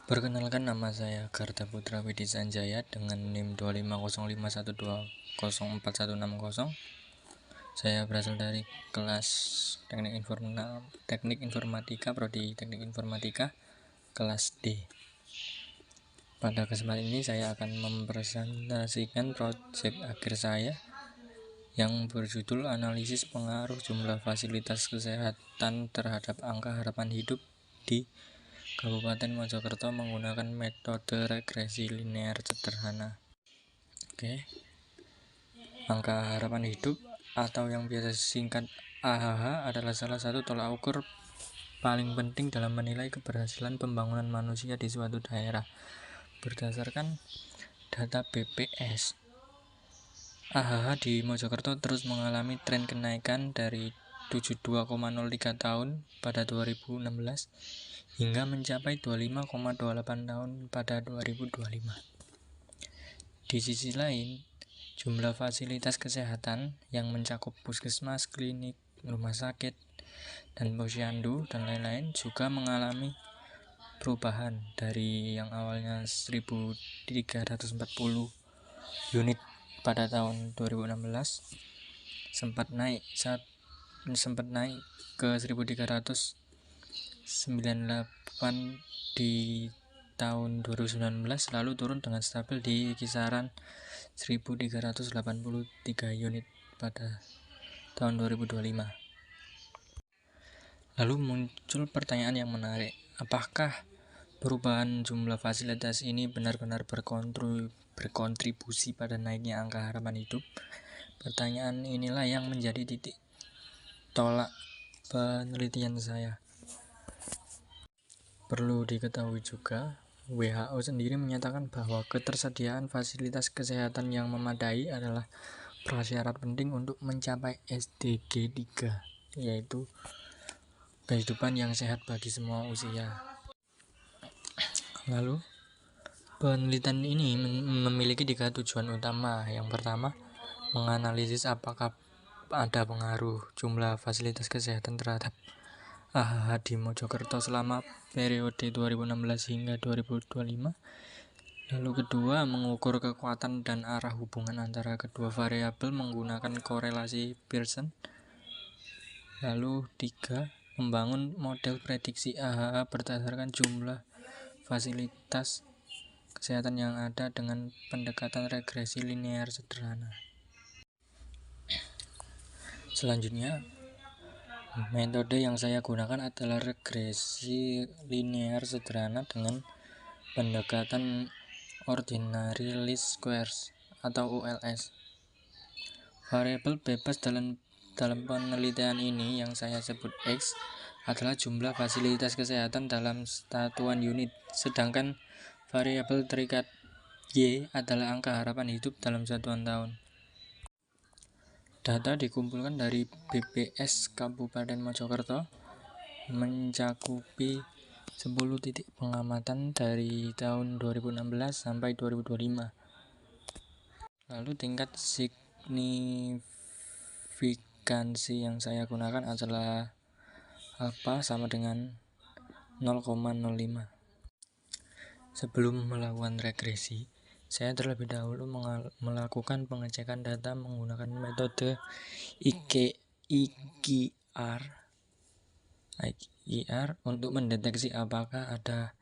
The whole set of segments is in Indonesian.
Perkenalkan, nama saya Garda Putra Widi Sanjaya dengan NIM 2505120041160. Saya berasal dari kelas Teknik Informatika, Prodi Teknik Informatika, kelas D. Pada kesempatan ini saya akan mempresentasikan proyek akhir saya yang berjudul Analisis Pengaruh Jumlah Fasilitas Kesehatan terhadap Angka Harapan Hidup di Kabupaten Mojokerto menggunakan metode regresi linear sederhana. Angka harapan hidup atau yang biasa singkat AHH adalah salah satu tolak ukur paling penting dalam menilai keberhasilan pembangunan manusia di suatu daerah. Berdasarkan data BPS, AHH di Mojokerto terus mengalami tren kenaikan dari 72,03 tahun pada 2016 hingga mencapai 25,28 tahun pada 2025. Di sisi lain, jumlah fasilitas kesehatan yang mencakup puskesmas, klinik, rumah sakit, dan posyandu dan lain-lain juga mengalami perubahan dari yang awalnya 1.340 unit pada tahun 2016 sempat naik ke 1.398 di tahun 2019, lalu turun dengan stabil di kisaran 1.383 unit pada tahun 2025. Lalu muncul pertanyaan yang menarik, apakah perubahan jumlah fasilitas ini benar-benar berkontribusi pada naiknya angka harapan hidup? Pertanyaan inilah yang menjadi titik tolak penelitian saya. Perlu diketahui juga, WHO sendiri menyatakan bahwa ketersediaan fasilitas kesehatan yang memadai adalah prasyarat penting untuk mencapai SDG 3, yaitu kehidupan yang sehat bagi semua usia. Lalu, penelitian ini memiliki 3 tujuan utama. Yang pertama, menganalisis apakah ada pengaruh jumlah fasilitas kesehatan terhadap AHH di Mojokerto selama periode 2016 hingga 2025. Lalu kedua, mengukur kekuatan dan arah hubungan antara kedua variabel menggunakan korelasi Pearson. Lalu 3, membangun model prediksi AHH berdasarkan jumlah fasilitas kesehatan yang ada dengan pendekatan regresi linear sederhana. Selanjutnya, metode yang saya gunakan adalah regresi linear sederhana dengan pendekatan ordinary least squares atau OLS. Variabel bebas dalam penelitian ini yang saya sebut X adalah jumlah fasilitas kesehatan dalam satuan unit, sedangkan variabel terikat Y adalah angka harapan hidup dalam satuan tahun. Data dikumpulkan dari BPS Kabupaten Mojokerto, mencakupi 10 titik pengamatan dari tahun 2016 sampai 2025. Lalu tingkat signifikansi yang saya gunakan adalah alfa sama dengan 0,05. Sebelum melakukan regresi, saya terlebih dahulu melakukan pengecekan data menggunakan metode IKR untuk mendeteksi apakah ada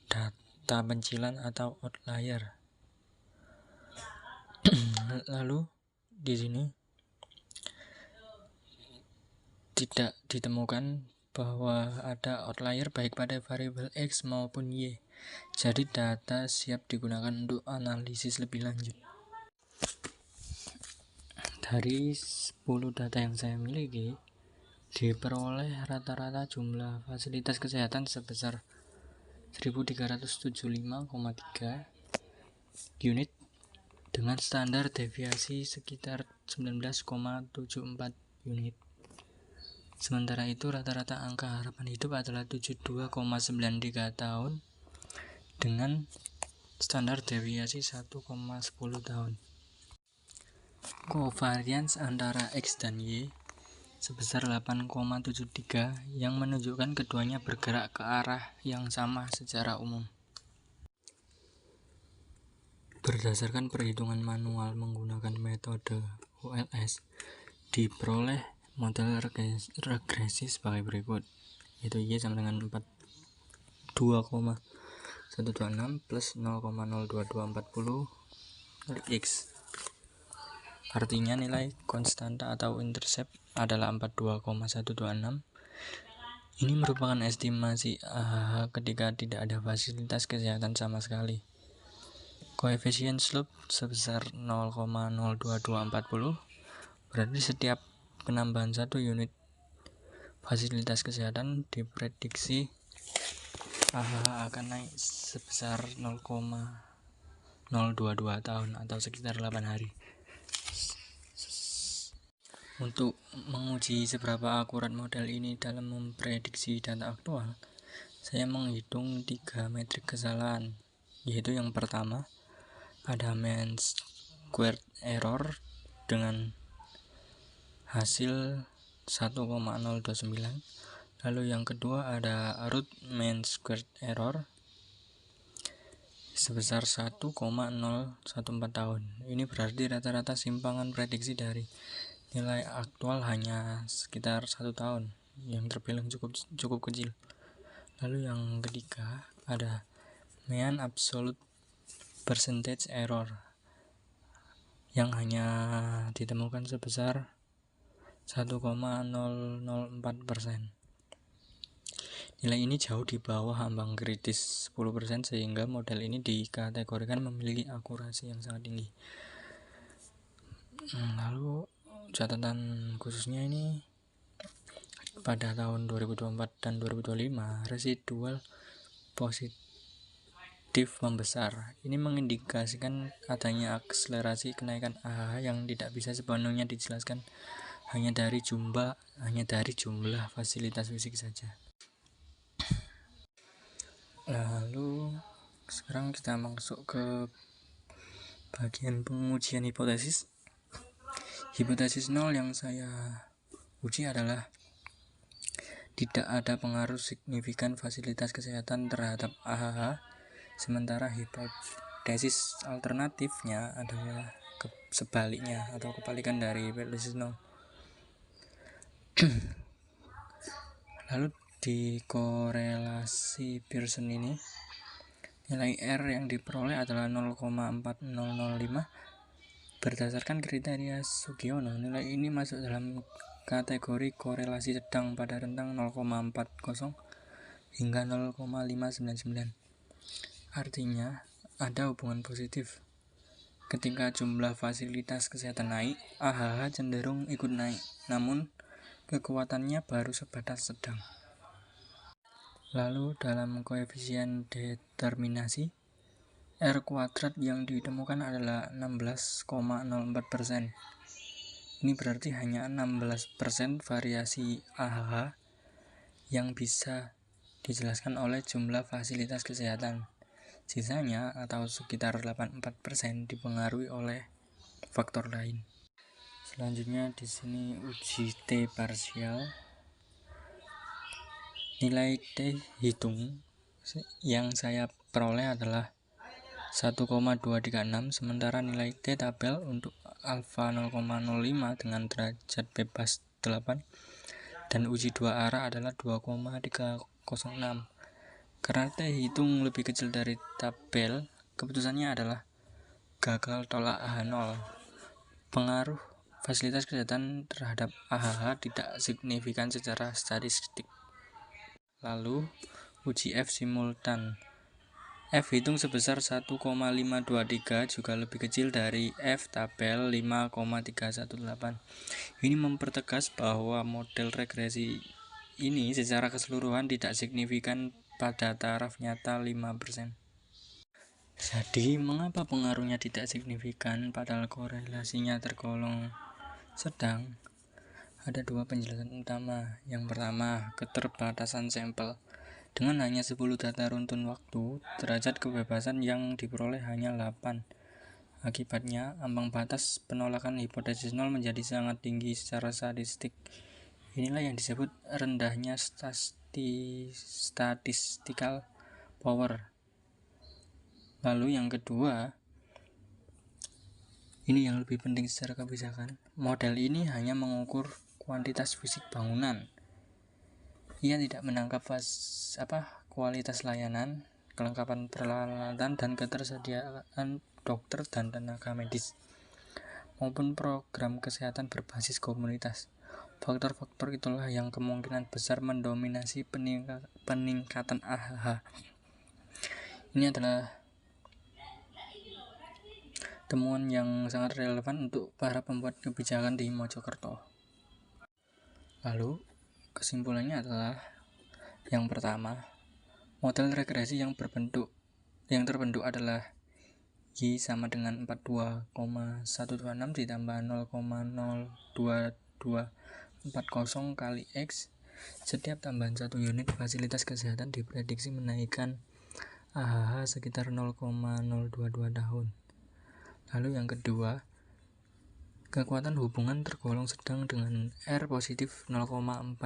data pencilan atau outlier. Lalu di sini tidak ditemukan bahwa ada outlier baik pada variabel X maupun Y. Jadi data siap digunakan untuk analisis lebih lanjut. Dari 10 data yang saya miliki, diperoleh rata-rata jumlah fasilitas kesehatan sebesar 1.375,3 unit dengan standar deviasi sekitar 19,74 unit. Sementara itu rata-rata angka harapan hidup adalah 72,93 tahun dengan standar deviasi 1,10 tahun. Covariance antara X dan Y sebesar 8,73 yang menunjukkan keduanya bergerak ke arah yang sama secara umum. Berdasarkan perhitungan manual menggunakan metode OLS, diperoleh model regresi sebagai berikut, yaitu Y sama dengan 2,126 plus 0,02240 X. Artinya nilai konstanta atau intercept adalah 42,126. Ini merupakan estimasi AHH ketika tidak ada fasilitas kesehatan sama sekali. Koefisien slope sebesar 0,02240, berarti setiap penambahan 1 unit fasilitas kesehatan diprediksi AHH akan naik sebesar 0,022 tahun atau sekitar 8 hari. Untuk menguji seberapa akurat model ini dalam memprediksi data aktual, saya menghitung 3 metrik kesalahan, yaitu yang pertama ada mean squared error dengan hasil 1,029, lalu yang kedua ada root mean squared error sebesar 1,014 tahun. Ini berarti rata-rata simpangan prediksi dari nilai aktual hanya sekitar 1 tahun, yang terbilang cukup kecil. Lalu yang ketiga ada mean absolute percentage error yang hanya ditemukan sebesar 1,004%. Nilai ini jauh di bawah ambang kritis 10%, sehingga model ini dikategorikan memiliki akurasi yang sangat tinggi. Lalu catatan khususnya ini pada tahun 2024 dan 2025 residual positif membesar. Ini mengindikasikan adanya akselerasi kenaikan AHH yang tidak bisa sepenuhnya dijelaskan hanya dari jumlah fasilitas fisik saja. Lalu sekarang kita masuk ke bagian pengujian hipotesis. Hipotesis 0 yang saya uji adalah tidak ada pengaruh signifikan fasilitas kesehatan terhadap AHH, sementara hipotesis alternatifnya adalah sebaliknya atau kebalikan dari hipotesis 0. Lalu di korelasi Pearson ini, nilai R yang diperoleh adalah 0,4005. Berdasarkan kriteria Sugiono, nilai ini masuk dalam kategori korelasi sedang pada rentang 0,40 hingga 0,599. Artinya, ada hubungan positif. Ketika jumlah fasilitas kesehatan naik, AHH cenderung ikut naik, namun kekuatannya baru sebatas sedang. Lalu dalam koefisien determinasi, R kuadrat yang ditemukan adalah 16,04%. Ini berarti hanya 16% variasi AHH yang bisa dijelaskan oleh jumlah fasilitas kesehatan. Sisanya atau sekitar 84% dipengaruhi oleh faktor lain. Selanjutnya di sini uji T parsial. Nilai T hitung yang saya peroleh adalah 1,236, sementara nilai T tabel untuk alfa 0,05 dengan derajat bebas 8 dan uji dua arah adalah 2,306. Karena T hitung lebih kecil dari tabel, keputusannya adalah gagal tolak AH0. Pengaruh fasilitas kesehatan terhadap AHH tidak signifikan secara statistik. Lalu uji F simultan. F hitung sebesar 1,523 juga lebih kecil dari F tabel 5,318. Ini mempertegas bahwa model regresi ini secara keseluruhan tidak signifikan pada taraf nyata 5%. Jadi, mengapa pengaruhnya tidak signifikan padahal korelasinya tergolong sedang? Ada dua penjelasan utama. Yang pertama, keterbatasan sampel. Dengan hanya 10 data runtun waktu, derajat kebebasan yang diperoleh hanya 8. Akibatnya, ambang batas penolakan hipotesis 0 menjadi sangat tinggi secara statistik. Inilah yang disebut rendahnya statistical power. Lalu yang kedua, Ini yang lebih penting secara kebijakan. Model ini hanya mengukur kuantitas fisik bangunan. Ia tidak menangkap kualitas layanan, kelengkapan peralatan, dan ketersediaan dokter dan tenaga medis, maupun program kesehatan berbasis komunitas. Faktor-faktor itulah yang kemungkinan besar mendominasi peningkatan AHH. Ini adalah temuan yang sangat relevan untuk para pembuat kebijakan di Mojokerto. Lalu, kesimpulannya adalah yang pertama, model regresi yang terbentuk adalah Y sama dengan 42,126 ditambah 0,02240 kali X. Setiap tambahan 1 unit fasilitas kesehatan diprediksi menaikkan AHH sekitar 0,022 tahun. Lalu yang kedua, kekuatan hubungan tergolong sedang dengan R positif 0,4005,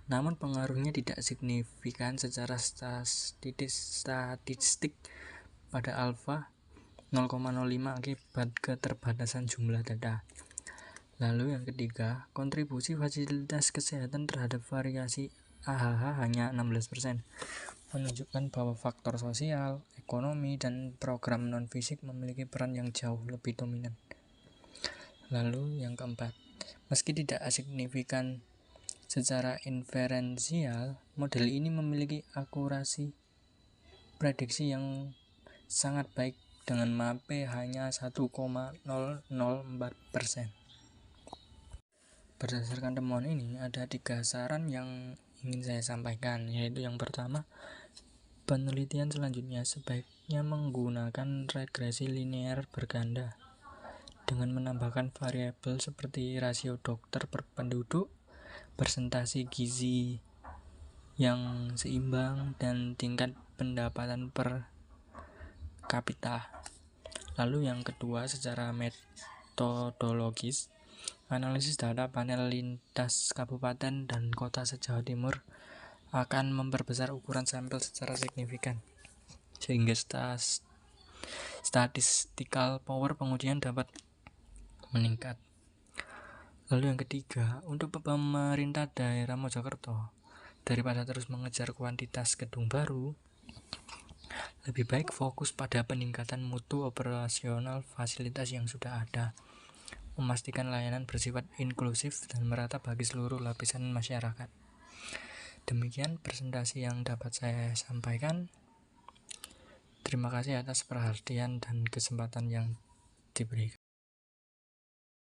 namun pengaruhnya tidak signifikan secara statistik pada alfa 0,05 akibat keterbatasan jumlah data. Lalu yang ketiga, kontribusi fasilitas kesehatan terhadap variasi AHH hanya 16%, menunjukkan bahwa faktor sosial, ekonomi, dan program non-fisik memiliki peran yang jauh lebih dominan. Lalu yang keempat, meski tidak signifikan secara inferensial, model ini memiliki akurasi prediksi yang sangat baik dengan MAPE hanya 1,004%. Berdasarkan temuan ini, ada 3 saran yang ingin saya sampaikan, yaitu yang pertama, penelitian selanjutnya sebaiknya menggunakan regresi linear berganda dengan menambahkan variabel seperti rasio dokter per penduduk, persentase gizi yang seimbang, dan tingkat pendapatan per kapita. Lalu yang kedua, secara metodologis, analisis data panel lintas kabupaten dan kota se-Jawa Timur akan memperbesar ukuran sampel secara signifikan, sehingga statistical power pengujian dapat meningkat. Lalu yang ketiga, untuk pemerintah daerah Mojokerto, daripada terus mengejar kuantitas gedung baru, lebih baik fokus pada peningkatan mutu operasional fasilitas yang sudah ada, memastikan layanan bersifat inklusif dan merata bagi seluruh lapisan masyarakat. Demikian presentasi yang dapat saya sampaikan. Terima kasih atas perhatian dan kesempatan yang diberikan.